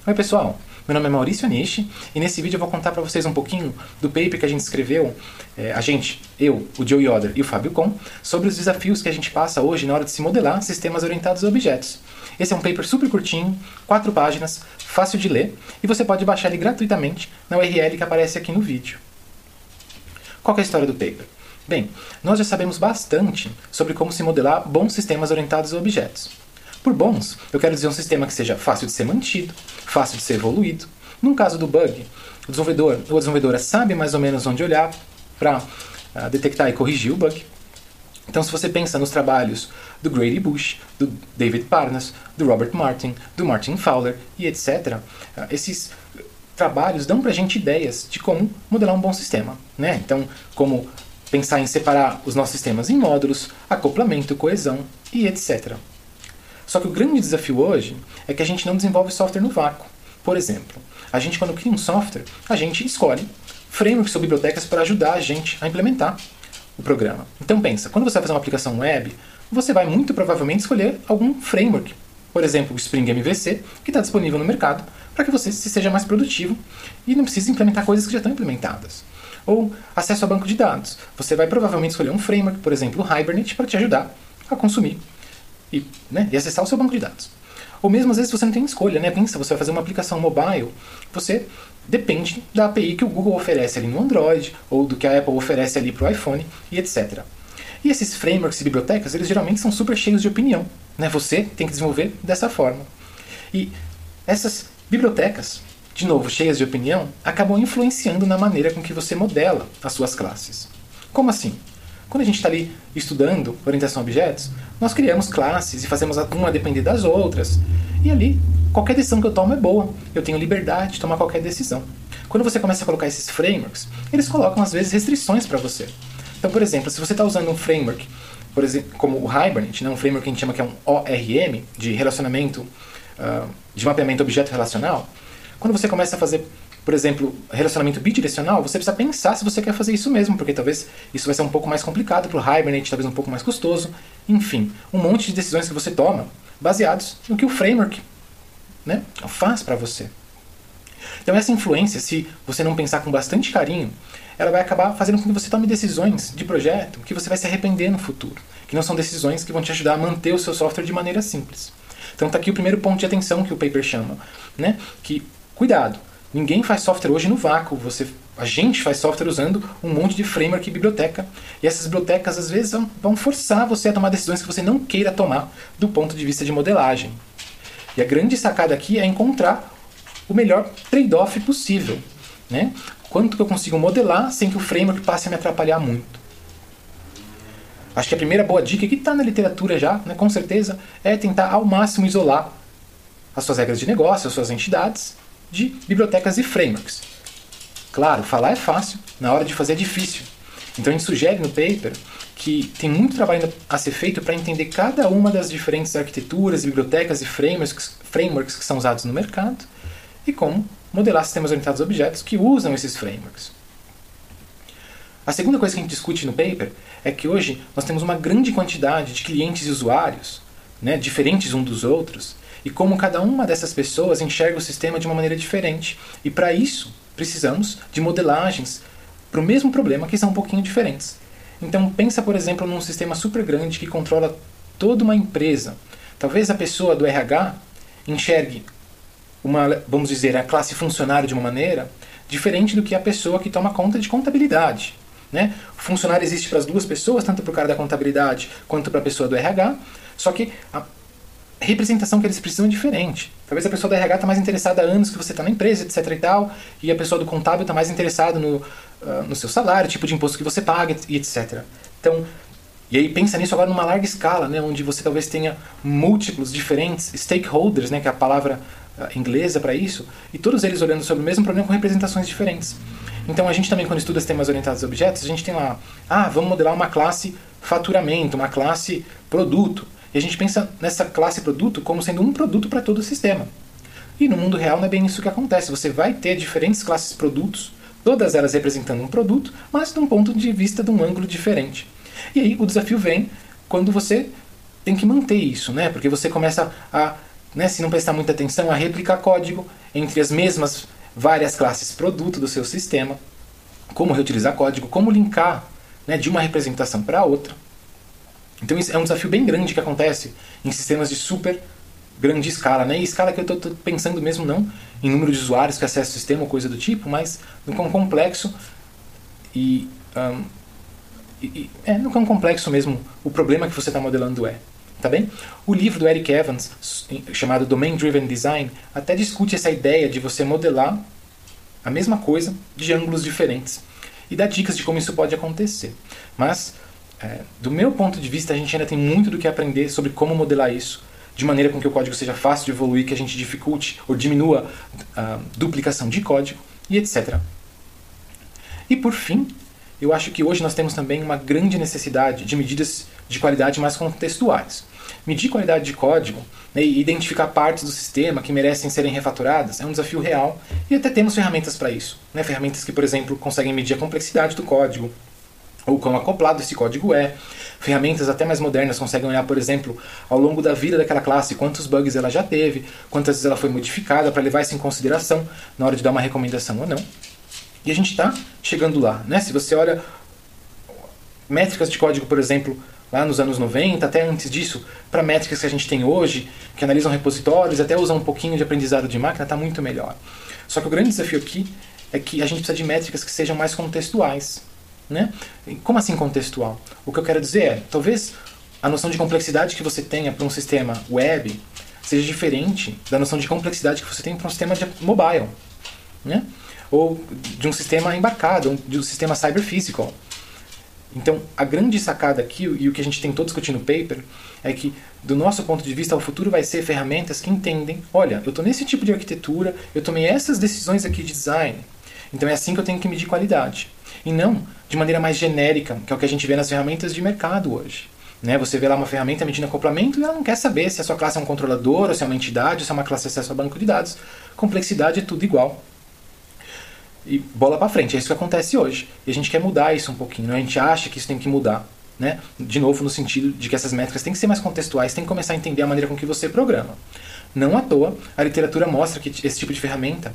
Oi pessoal, meu nome é Maurício Anishi e nesse vídeo eu vou contar para vocês um pouquinho do paper que a gente escreveu, eu, o Joe Yoder e o Fábio Kohn, sobre os desafios que a gente passa hoje na hora de se modelar sistemas orientados a objetos. Esse é um paper super curtinho, 4 páginas, fácil de ler e você pode baixar ele gratuitamente na URL que aparece aqui no vídeo. Qual que é a história do paper? Bem, nós já sabemos bastante sobre como se modelar bons sistemas orientados a objetos. Por bons, eu quero dizer um sistema que seja fácil de ser mantido, fácil de ser evoluído. Num caso do bug, o desenvolvedor ou a desenvolvedora sabe mais ou menos onde olhar para detectar e corrigir o bug. Então, se você pensa nos trabalhos do Grady Bush, do David Parnas, do Robert Martin, do Martin Fowler e etc., esses trabalhos dão para a gente ideias de como modelar um bom sistema, né? Então, como pensar em separar os nossos sistemas em módulos, acoplamento, coesão e etc. Só que o grande desafio hoje é que a gente não desenvolve software no vácuo. Por exemplo, a gente quando cria um software, a gente escolhe frameworks ou bibliotecas para ajudar a gente a implementar o programa. Então pensa, quando você vai fazer uma aplicação web, você vai muito provavelmente escolher algum framework. Por exemplo, o Spring MVC, que está disponível no mercado, para que você seja mais produtivo e não precise implementar coisas que já estão implementadas. Ou acesso a banco de dados. Você vai provavelmente escolher um framework, por exemplo, o Hibernate, para te ajudar a consumir e acessar o seu banco de dados. Ou mesmo às vezes você não tem escolha, né? Pensa, você vai fazer uma aplicação mobile, você depende da API que o Google oferece ali no Android, ou do que a Apple oferece ali para o iPhone, e etc. E esses frameworks e bibliotecas, eles geralmente são super cheios de opinião, né? Você tem que desenvolver dessa forma. E essas bibliotecas, de novo, cheias de opinião, acabam influenciando na maneira com que você modela as suas classes. Como assim? Quando a gente está ali estudando orientação a objetos, nós criamos classes e fazemos uma depender das outras. E ali, qualquer decisão que eu tomo é boa. Eu tenho liberdade de tomar qualquer decisão. Quando você começa a colocar esses frameworks, eles colocam, às vezes, restrições para você. Então, por exemplo, se você está usando um framework, por exemplo, como o Hibernate, né, um framework que a gente chama que é um ORM, de relacionamento, de mapeamento objeto relacional, quando você começa a fazer, por exemplo, relacionamento bidirecional, você precisa pensar se você quer fazer isso mesmo, porque talvez isso vai ser um pouco mais complicado para o Hibernate, talvez um pouco mais custoso. Enfim, um monte de decisões que você toma baseados no que o framework, né, faz para você. Então essa influência, se você não pensar com bastante carinho, ela vai acabar fazendo com que você tome decisões de projeto que você vai se arrepender no futuro, que não são decisões que vão te ajudar a manter o seu software de maneira simples. Então está aqui o primeiro ponto de atenção que o paper chama, né, que cuidado. Ninguém faz software hoje no vácuo. A gente faz software usando um monte de framework e biblioteca. E essas bibliotecas, às vezes, vão forçar você a tomar decisões que você não queira tomar do ponto de vista de modelagem. E a grande sacada aqui é encontrar o melhor trade-off possível, né? Quanto que eu consigo modelar sem que o framework passe a me atrapalhar muito. Acho que a primeira boa dica, que está na literatura já, né, com certeza, é tentar ao máximo isolar as suas regras de negócio, as suas entidades, de bibliotecas e frameworks. Claro, falar é fácil, na hora de fazer é difícil. Então a gente sugere no paper que tem muito trabalho a ser feito para entender cada uma das diferentes arquiteturas, bibliotecas e frameworks que são usados no mercado e como modelar sistemas orientados a objetos que usam esses frameworks. A segunda coisa que a gente discute no paper é que hoje nós temos uma grande quantidade de clientes e usuários, né, diferentes uns dos outros, e como cada uma dessas pessoas enxerga o sistema de uma maneira diferente. E para isso, precisamos de modelagens para o mesmo problema que são um pouquinho diferentes. Então pensa, por exemplo, num sistema super grande que controla toda uma empresa. Talvez a pessoa do RH enxergue vamos dizer, a classe funcionário de uma maneira diferente do que a pessoa que toma conta de contabilidade, né? O funcionário existe para as duas pessoas, tanto para o cara da contabilidade quanto para a pessoa do RH, só que a representação que eles precisam é diferente. Talvez a pessoa da RH está mais interessada há anos que você está na empresa, etc. e tal, e a pessoa do contábil está mais interessada no seu salário, tipo de imposto que você paga, e etc. Então, e aí pensa nisso agora numa larga escala, né, onde você talvez tenha múltiplos diferentes stakeholders, né, que é a palavra inglesa para isso, e todos eles olhando sobre o mesmo problema com representações diferentes. Então a gente também, quando estuda sistemas orientados a objetos, a gente tem lá, vamos modelar uma classe faturamento, uma classe produto. E a gente pensa nessa classe produto como sendo um produto para todo o sistema. E no mundo real não é bem isso que acontece. Você vai ter diferentes classes produtos, todas elas representando um produto, mas de um ponto de vista, de um ângulo diferente. E aí o desafio vem quando você tem que manter isso, né? Porque você começa a né, se não prestar muita atenção, a replicar código entre as mesmas várias classes produto do seu sistema, como reutilizar código, como linkar, né, de uma representação para outra. Então isso é um desafio bem grande que acontece em sistemas de super grande escala, né? E escala que eu estou pensando mesmo não em número de usuários que acessam o sistema ou coisa do tipo, mas no quão complexo no quão complexo mesmo o problema que você está modelando é. Tá bem? O livro do Eric Evans, chamado Domain Driven Design, até discute essa ideia de você modelar a mesma coisa de ângulos diferentes e dá dicas de como isso pode acontecer. Mas, do meu ponto de vista, a gente ainda tem muito do que aprender sobre como modelar isso, de maneira com que o código seja fácil de evoluir, que a gente dificulte ou diminua a duplicação de código e etc. E por fim, eu acho que hoje nós temos também uma grande necessidade de medidas de qualidade mais contextuais. Medir qualidade de código, né, e identificar partes do sistema que merecem serem refatoradas é um desafio real e até temos ferramentas para isso. Né? Ferramentas que, por exemplo, conseguem medir a complexidade do código ou quão acoplado esse código é. Ferramentas até mais modernas conseguem olhar, por exemplo, ao longo da vida daquela classe, quantos bugs ela já teve, quantas vezes ela foi modificada para levar isso em consideração na hora de dar uma recomendação ou não. E a gente está chegando lá. Né? Se você olha métricas de código, por exemplo, lá nos anos 90, até antes disso, para métricas que a gente tem hoje, que analisam repositórios, até usam um pouquinho de aprendizado de máquina, está muito melhor. Só que o grande desafio aqui é que a gente precisa de métricas que sejam mais contextuais. Né? Como assim contextual? O que eu quero dizer é, talvez a noção de complexidade que você tenha para um sistema web seja diferente da noção de complexidade que você tem para um sistema de mobile. Né? Ou de um sistema embarcado, de um sistema cyber-physical. Então, a grande sacada aqui, e o que a gente tentou discutir no paper, é que, do nosso ponto de vista, o futuro vai ser ferramentas que entendem, olha, eu estou nesse tipo de arquitetura, eu tomei essas decisões aqui de design, então é assim que eu tenho que medir qualidade. E não de maneira mais genérica, que é o que a gente vê nas ferramentas de mercado hoje. Né? Você vê lá uma ferramenta medindo acoplamento e ela não quer saber se a sua classe é um controlador, ou se é uma entidade, ou se é uma classe de acesso a banco de dados. Complexidade é tudo igual. E bola para frente, é isso que acontece hoje. E a gente quer mudar isso um pouquinho, né? A gente acha que isso tem que mudar. Né? De novo, no sentido de que essas métricas têm que ser mais contextuais, tem que começar a entender a maneira com que você programa. Não à toa, a literatura mostra que esse tipo de ferramenta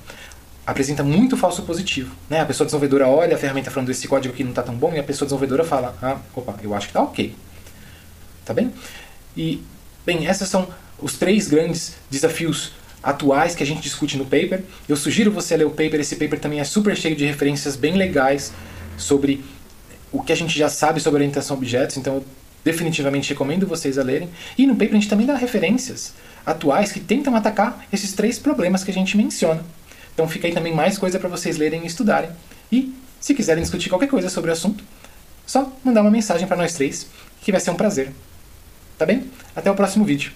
apresenta muito falso positivo. Né? A pessoa desenvolvedora olha a ferramenta falando esse código aqui não está tão bom, e a pessoa desenvolvedora fala, eu acho que está ok. Tá bem? E, bem, esses são os 3 grandes desafios atuais que a gente discute no paper. Eu sugiro você ler o paper. Esse paper também é super cheio de referências bem legais sobre o que a gente já sabe sobre orientação a objetos, então eu definitivamente recomendo vocês a lerem. E no paper a gente também dá referências atuais que tentam atacar esses 3 problemas que a gente menciona. Então fica aí também mais coisa para vocês lerem e estudarem. E, se quiserem discutir qualquer coisa sobre o assunto, só mandar uma mensagem para nós 3, que vai ser um prazer. Tá bem? Até o próximo vídeo.